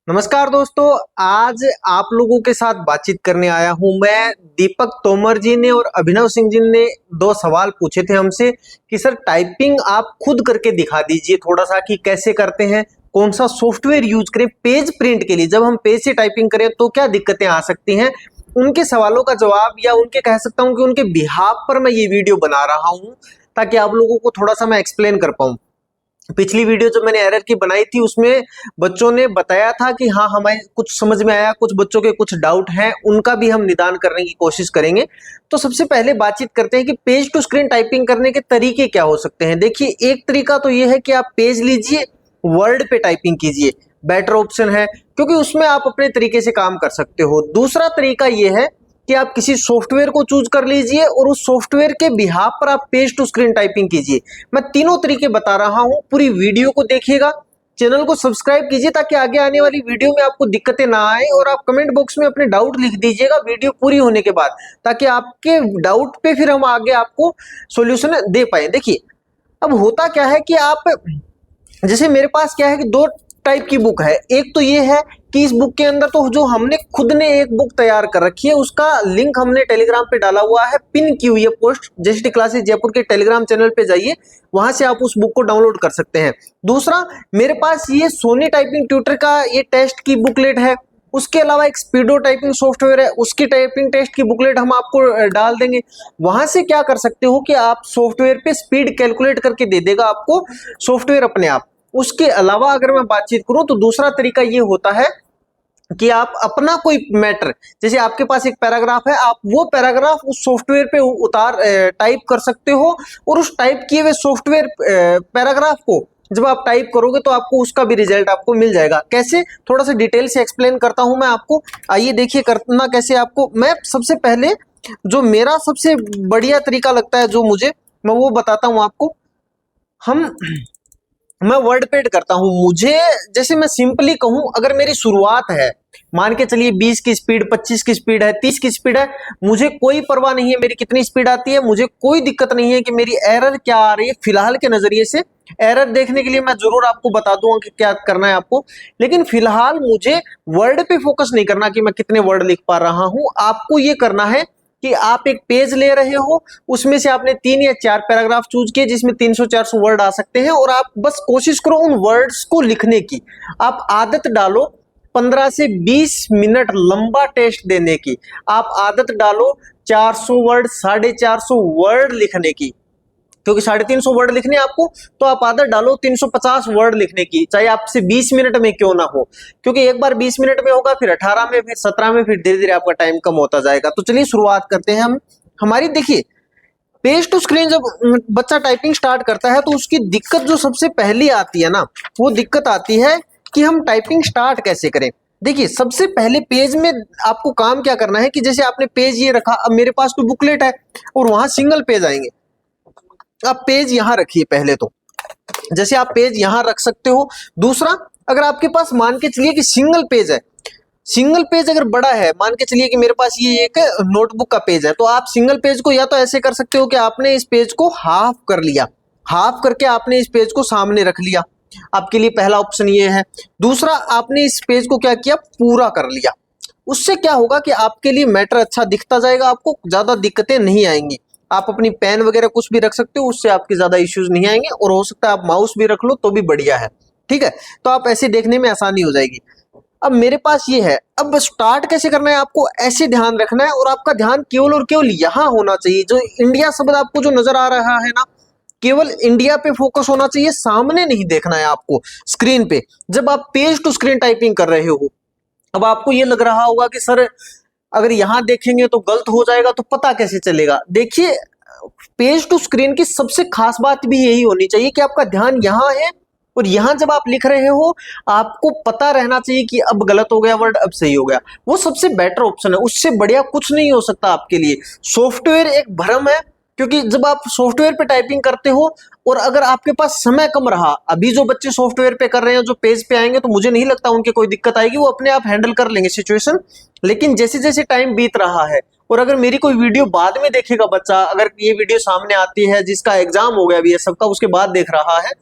नमस्कार दोस्तों, आज आप लोगों के साथ बातचीत करने आया हूं मैं। दीपक तोमर जी ने और अभिनव सिंह जी ने दो सवाल पूछे थे हमसे कि सर टाइपिंग आप खुद करके दिखा दीजिए थोड़ा सा कि कैसे करते हैं, कौन सा सॉफ्टवेयर यूज करें पेज प्रिंट के लिए, जब हम पेज से टाइपिंग करें तो क्या दिक्कतें आ सकती हैं। उनके सवालों का जवाब या उनके कह सकता हूं कि उनके बिहाफ पर मैं ये वीडियो बना रहा हूं ताकि आप लोगों को थोड़ा सा मैं एक्सप्लेन कर पाऊं। पिछली वीडियो जो मैंने एरर की बनाई थी उसमें बच्चों ने बताया था कि हाँ हमें कुछ समझ में आया, कुछ बच्चों के कुछ डाउट हैं, उनका भी हम निदान करने की कोशिश करेंगे। तो सबसे पहले बातचीत करते हैं कि पेज टू स्क्रीन टाइपिंग करने के तरीके क्या हो सकते हैं। देखिए, एक तरीका तो ये है कि आप पेज लीजिए, वर्ड पे टाइपिंग कीजिए, बेटर ऑप्शन है क्योंकि उसमें आप अपने तरीके से काम कर सकते हो। दूसरा तरीका ये है कि आप किसी सॉफ्टवेयर को चूज कर लीजिए और उस सॉफ्टवेयर के बिहाफ पर आप पेज टू स्क्रीन टाइपिंग कीजिए। मैं तीनों तरीके बता रहा हूं, पूरी वीडियो को देखिएगा, चैनल को सब्सक्राइब कीजिए ताकि आगे आने वाली वीडियो में आपको दिक्कतें ना आए, और आप कमेंट बॉक्स में अपने डाउट लिख दीजिएगा वीडियो पूरी होने के बाद, ताकि आपके डाउट पे फिर हम आगे आपको सॉल्यूशन दे पाए। देखिए, अब होता क्या है कि आप जैसे मेरे पास क्या है कि दो टाइप की बुक है। एक तो ये है कि इस बुक के अंदर तो जो हमने खुद ने एक बुक तैयार कर रखी है उसका लिंक हमने टेलीग्राम पे डाला हुआ है, पिन की हुई है पोस्ट। जेएसटी क्लासेस जयपुर के टेलीग्राम चैनल पे जाइए, वहां से आप उस बुक को डाउनलोड कर सकते हैं। दूसरा, मेरे पास ये सोनी टाइपिंग ट्यूटर का ये टेस्ट की बुकलेट है। उसके अलावा एक स्पीडो टाइपिंग सॉफ्टवेयर है, उसकी टाइपिंग टेस्ट की बुकलेट हम आपको डाल देंगे। वहां से क्या कर सकते हो कि आप सॉफ्टवेयर पे स्पीड कैलकुलेट करके दे देगा आपको सॉफ्टवेयर अपने आप। उसके अलावा अगर मैं बातचीत करूं तो दूसरा तरीका ये होता है कि आप अपना कोई मैटर, जैसे आपके पास एक पैराग्राफ है, आप वो पैराग्राफ उस सॉफ्टवेयर पे उतार टाइप कर सकते हो, और उस टाइप किए हुए सॉफ्टवेयर पैराग्राफ को जब आप टाइप करोगे तो आपको उसका भी रिजल्ट आपको मिल जाएगा। कैसे, थोड़ा सा डिटेल से एक्सप्लेन करता हूं मैं आपको। आइए देखिए करना कैसे आपको। मैं सबसे पहले जो मेरा सबसे बढ़िया तरीका लगता है जो मुझे, मैं वो बताता हूं आपको। मैं वर्ड पेड करता हूं। मुझे जैसे मैं सिंपली कहूं, अगर मेरी शुरुआत है, मान के चलिए 20 की स्पीड, 25 की स्पीड है, 30 की स्पीड है, मुझे कोई परवाह नहीं है मेरी कितनी स्पीड आती है, मुझे कोई दिक्कत नहीं है कि मेरी एरर क्या आ रही है। फिलहाल के नजरिए से एरर देखने के लिए मैं जरूर आपको बता दूंगा कि क्या करना है आपको, लेकिन फिलहाल मुझे वर्ड पे फोकस नहीं करना कि मैं कितने वर्ड लिख पा रहा हूं। आपको ये करना है कि आप एक पेज ले रहे हो, उसमें से आपने 3 या 4 पैराग्राफ चूज किए जिसमें 300-400 वर्ड आ सकते हैं, और आप बस कोशिश करो उन वर्ड्स को लिखने की। आप आदत डालो 15 से 20 मिनट लंबा टेस्ट देने की। आप आदत डालो 400 वर्ड, 450 वर्ड लिखने की, क्योंकि 350 वर्ड लिखने आपको, तो आप आदत डालो 350 वर्ड लिखने की, चाहे आपसे 20 मिनट में क्यों ना हो। क्योंकि एक बार 20 मिनट में होगा, फिर 18 में, फिर 17 में, फिर धीरे धीरे आपका टाइम कम होता जाएगा। तो चलिए शुरुआत करते हैं हम हमारी। देखिए, पेज टू स्क्रीन जब बच्चा टाइपिंग स्टार्ट करता है तो उसकी दिक्कत जो सबसे पहली आती है ना, वो दिक्कत आती है कि हम टाइपिंग स्टार्ट कैसे करें। देखिए, सबसे पहले पेज में आपको काम क्या करना है कि जैसे आपने पेज ये रखा, अब मेरे पास तो बुकलेट है और वहां सिंगल पेज आएंगे। आप पेज यहां रखिए पहले तो, जैसे आप पेज यहां रख सकते हो। दूसरा, अगर आपके पास मान के चलिए कि सिंगल पेज है, सिंगल पेज अगर बड़ा है, मान के चलिए कि मेरे पास ये एक नोटबुक का पेज है, तो आप सिंगल पेज को या तो ऐसे कर सकते हो कि आपने इस पेज को हाफ कर लिया, हाफ करके आपने इस पेज को सामने रख लिया। आपके लिए पहला ऑप्शन ये है। दूसरा, आपने इस पेज को क्या किया, पूरा कर लिया। उससे क्या होगा कि आपके लिए मैटर अच्छा दिखता जाएगा, आपको ज्यादा दिक्कतें नहीं आएंगी। आप अपनी पेन वगैरह कुछ भी रख सकते हो, उससे आपके ज्यादा इश्यूज नहीं आएंगे, और हो सकता है आप माउस भी रख लो तो भी बढ़िया है। ठीक है, तो आप ऐसे देखने में आसानी हो जाएगी। अब मेरे पास ये है, अब स्टार्ट कैसे करना है आपको ऐसे ध्यान रखना है, और आपका ध्यान केवल और केवल यहां होना चाहिए। जो इंडिया शब्द आपको जो नजर आ रहा है ना, केवल इंडिया पे फोकस होना चाहिए, सामने नहीं देखना है आपको स्क्रीन पे, जब आप पेज टू स्क्रीन टाइपिंग कर रहे हो। अब आपको ये लग रहा होगा कि सर अगर यहां देखेंगे तो गलत हो जाएगा, तो पता कैसे चलेगा। देखिए, पेज टू स्क्रीन की सबसे खास बात भी यही होनी चाहिए कि आपका ध्यान यहां है, और यहां जब आप लिख रहे हो आपको पता रहना चाहिए कि अब गलत हो गया वर्ड, अब सही हो गया। वो सबसे बेटर ऑप्शन है, उससे बढ़िया कुछ नहीं हो सकता आपके लिए। सॉफ्टवेयर एक भ्रम है, क्योंकि जब आप सॉफ्टवेयर पे टाइपिंग करते हो और अगर आपके पास समय कम रहा, अभी जो बच्चे सॉफ्टवेयर पे कर रहे हैं जो पेज पे आएंगे, तो मुझे नहीं लगता उनके कोई दिक्कत आएगी, वो अपने आप हैंडल कर लेंगे सिचुएशन। लेकिन जैसे जैसे टाइम बीत रहा है, और अगर मेरी कोई वीडियो बाद में देखेगा बच्चा, अगर ये वीडियो सामने आती है जिसका एग्जाम हो गया अभी ये सबका, उसके बाद देख रहा है,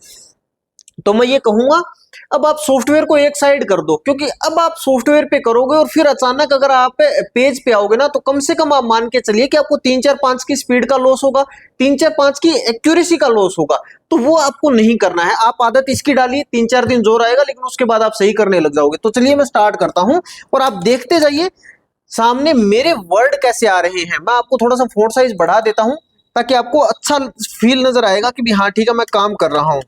तो मैं ये कहूंगा अब आप सॉफ्टवेयर को एक साइड कर दो, क्योंकि अब आप सॉफ्टवेयर पे करोगे और फिर अचानक अगर आप पेज पे आओगे ना, तो कम से कम आप मान के चलिए कि आपको 3-4-5 की स्पीड का लॉस होगा, 3-4-5 की एक्यूरेसी का लॉस होगा। तो वो आपको नहीं करना है। आप आदत इसकी डालिए, 3-4 दिन जोर आएगा, लेकिन उसके बाद आप सही करने लग जाओगे। तो चलिए मैं स्टार्ट करता हूं और आप देखते जाइए सामने मेरे वर्ड कैसे आ रहे हैं। मैं आपको थोड़ा सा फोंट साइज बढ़ा देता हूं ताकि आपको अच्छा फील नजर आएगा कि भी हाँ ठीक है, मैं काम कर रहा हूं।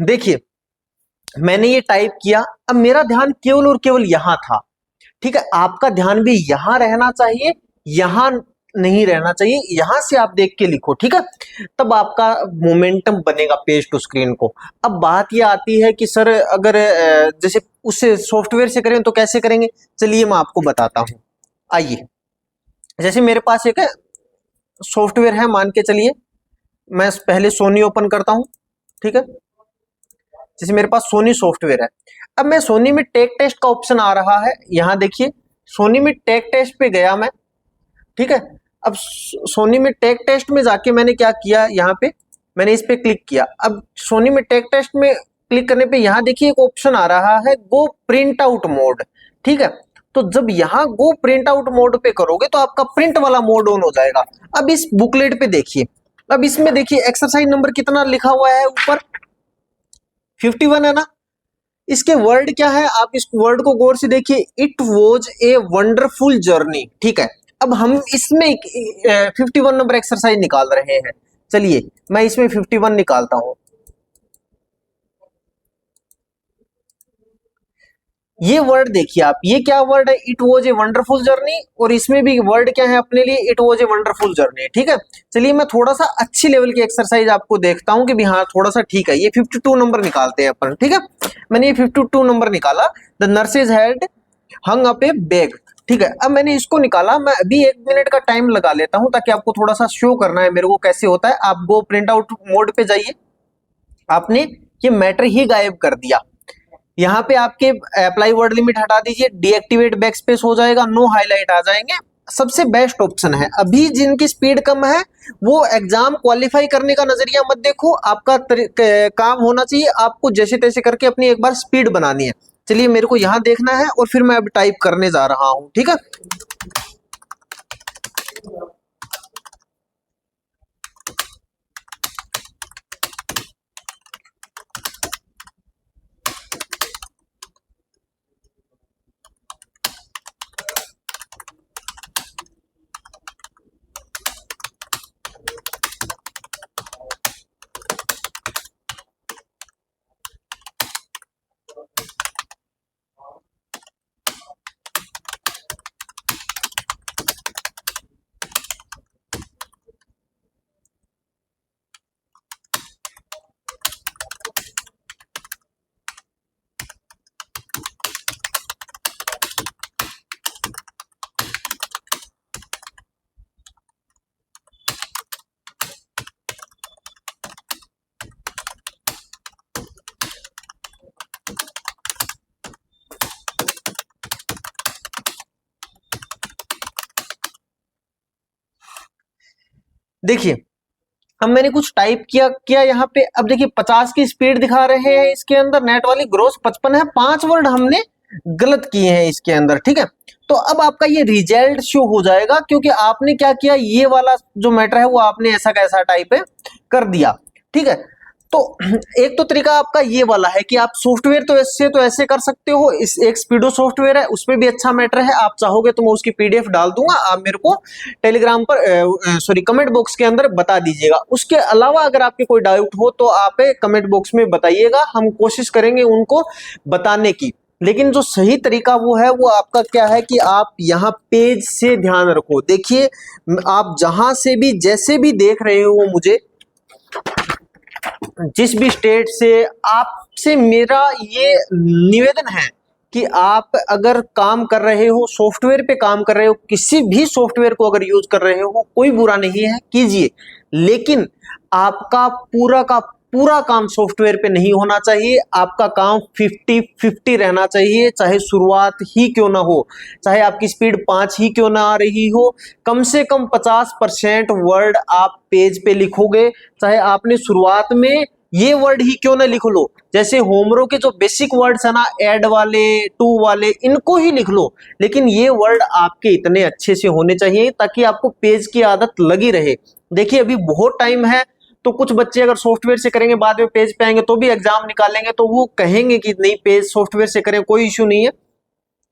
देखिए मैंने ये टाइप किया, अब मेरा ध्यान केवल और केवल यहां था। ठीक है, आपका ध्यान भी यहां रहना चाहिए, यहां नहीं रहना चाहिए। यहां से आप देख के लिखो, ठीक है, तब आपका मोमेंटम बनेगा पेज टू स्क्रीन को। अब बात ये आती है कि सर अगर जैसे उससे सॉफ्टवेयर से करें तो कैसे करेंगे, चलिए मैं आपको बताता हूं। आइए, जैसे मेरे पास एक सॉफ्टवेयर है, मान के चलिए मैं पहले सोनी ओपन करता हूं। ठीक है, जैसे मेरे पास सोनी सॉफ्टवेयर है। अब मैं सोनी में टेक टेस्ट का ऑप्शन आ रहा है, यहां देखिए सोनी में टेक टेस्ट पे गया मैं। ठीक है, अब सोनी में टेक टेस्ट में जाके मैंने क्या किया, यहाँ पे मैंने इस पे क्लिक किया। अब सोनी में टेक टेस्ट में क्लिक करने पे यहाँ देखिए एक ऑप्शन आ रहा है, गो प्रिंट आउट मोड। ठीक है, तो जब यहाँ गो प्रिंट आउट मोड पे करोगे तो आपका प्रिंट वाला मोड ऑन हो जाएगा। अब इस बुकलेट पे देखिए, अब इसमें देखिए एक्सरसाइज नंबर कितना लिखा हुआ है ऊपर, 51 है ना। इसके वर्ड क्या है, आप इस वर्ड को गौर से देखिए, it was a wonderful journey. ठीक है, अब हम इसमें 51 नंबर एक्सरसाइज निकाल रहे हैं। चलिए मैं इसमें 51 निकालता हूं। ये वर्ड देखिए आप, ये क्या वर्ड है, it was a wonderful journey, और इसमें भी वर्ड क्या है अपने लिए, it was a wonderful journey. ठीक है, चलिए मैं थोड़ा सा अच्छी लेवल की एक्सरसाइज आपको देखता हूं कि भी हाँ थोड़ा सा ठीक है। ये 52 नंबर निकालते हैं अपन। ठीक है, मैंने ये 52 नंबर निकाला। The nurses had hung up A bag. ठीक है, अब मैंने इसको निकाला। मैं अभी 1 मिनट का टाइम लगा लेता हूं ताकि आपको थोड़ा सा शो करना है मेरे को कैसे होता है। आप गो प्रिंट आउट मोड पे जाइए, आपने ये मैटर ही गायब कर दिया। यहाँ पे आपके अप्लाई वर्ड लिमिट हटा दीजिए, डीएक्टिवेट बैकस्पेस हो जाएगा, नो हाईलाइट आ जाएंगे। सबसे बेस्ट ऑप्शन है। अभी जिनकी स्पीड कम है वो एग्जाम क्वालिफाई करने का नजरिया मत देखो, आपका काम होना चाहिए आपको जैसे तैसे करके अपनी एक बार स्पीड बनानी है। चलिए मेरे को यहाँ देखना है और फिर मैं अब टाइप करने जा रहा हूं। ठीक है, देखिए अब मैंने कुछ टाइप किया किया यहाँ पे। अब देखिए 50 की स्पीड दिखा रहे हैं इसके अंदर, नेट वाली ग्रोस 55 है। 5 वर्ड हमने गलत किए हैं इसके अंदर। ठीक है, तो अब आपका ये रिजल्ट शो हो जाएगा क्योंकि आपने क्या किया, ये वाला जो मैटर है वो आपने ऐसा कैसा टाइप है कर दिया। ठीक है, तो एक तो तरीका आपका ये वाला है कि आप सॉफ्टवेयर तो ऐसे कर सकते हो। इस एक स्पीडो सॉफ्टवेयर है, उसमें भी अच्छा मैटर है। आप चाहोगे तो मैं उसकी पीडीएफ डाल दूंगा, आप मेरे को टेलीग्राम पर सॉरी कमेंट बॉक्स के अंदर बता दीजिएगा। उसके अलावा अगर आपके कोई डाउट हो तो आप कमेंट बॉक्स में बताइएगा, हम कोशिश करेंगे उनको बताने की। लेकिन जो सही तरीका वो है, वो आपका क्या है कि आप यहाँ पेज से ध्यान रखो। देखिए आप जहां से भी जैसे भी देख रहे हो मुझे, जिस भी स्टेट से आप आपसे मेरा ये निवेदन है कि आप अगर काम कर रहे हो, सॉफ्टवेयर पे काम कर रहे हो, किसी भी सॉफ्टवेयर को अगर यूज कर रहे हो, कोई बुरा नहीं है, कीजिए, लेकिन आपका पूरा का पूरा काम सॉफ्टवेयर पे नहीं होना चाहिए। आपका काम 50-50 रहना चाहिए, चाहे शुरुआत ही क्यों ना हो, चाहे आपकी स्पीड 5 ही क्यों ना आ रही हो, कम से कम 50% वर्ड आप पेज पे लिखोगे, चाहे आपने शुरुआत में ये वर्ड ही क्यों ना लिख लो। जैसे होमरो के जो बेसिक वर्ड्स है ना, एड वाले, टू वाले, इनको ही लिख लो, लेकिन ये वर्ड आपके इतने अच्छे से होने चाहिए ताकि आपको पेज की आदत लगी रहे। देखिए अभी बहुत टाइम है, तो कुछ बच्चे अगर सॉफ्टवेयर से करेंगे, बाद में पेज पे आएंगे तो भी एग्जाम निकालेंगे, तो वो कहेंगे कि नहीं पेज सॉफ्टवेयर से करें, कोई इश्यू नहीं है।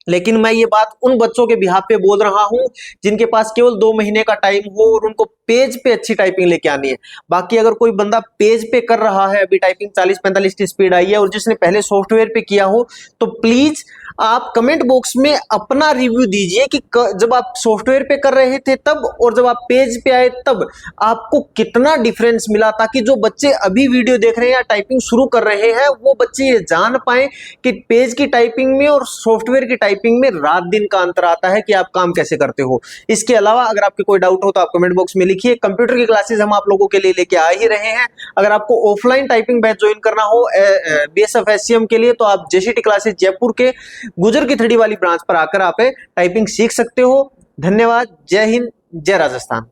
लेकिन मैं ये बात उन बच्चों के बिहाफ पे बोल रहा हूं जिनके पास केवल 2 महीने का टाइम हो और उनको पेज पे अच्छी टाइपिंग लेके आनी है। बाकी अगर कोई बंदा पेज पे कर रहा है, अभी टाइपिंग 40-45 की स्पीड आई है और जिसने पहले सॉफ्टवेयर पे किया हो, तो प्लीज आप कमेंट बॉक्स में अपना रिव्यू दीजिए कि जब आप सॉफ्टवेयर पे कर रहे थे तब और जब आप पेज पे आए तब आपको कितना डिफरेंस मिला, ताकि जो बच्चे अभी वीडियो देख रहे हैं या टाइपिंग शुरू कर रहे हैं वो बच्चे ये जान पाए कि पेज की टाइपिंग में और सॉफ्टवेयर की टाइपिंग में रात दिन का अंतर आता है कि आप काम कैसे करते हो। इसके अलावा अगर आपके कोई डाउट हो तो आप कमेंट बॉक्स में लिखिए। कंप्यूटर की क्लासेस हम आप लोगों के लिए लेके आ ही रहे हैं। अगर आपको ऑफलाइन टाइपिंग बैच ज्वाइन करना हो BSF SCM के लिए, तो आप JCT क्लासेस जयपुर के गुजर की थड़ी वाली ब्रांच पर आकर आप टाइपिंग सीख सकते हो। धन्यवाद। जय हिंद, जय राजस्थान।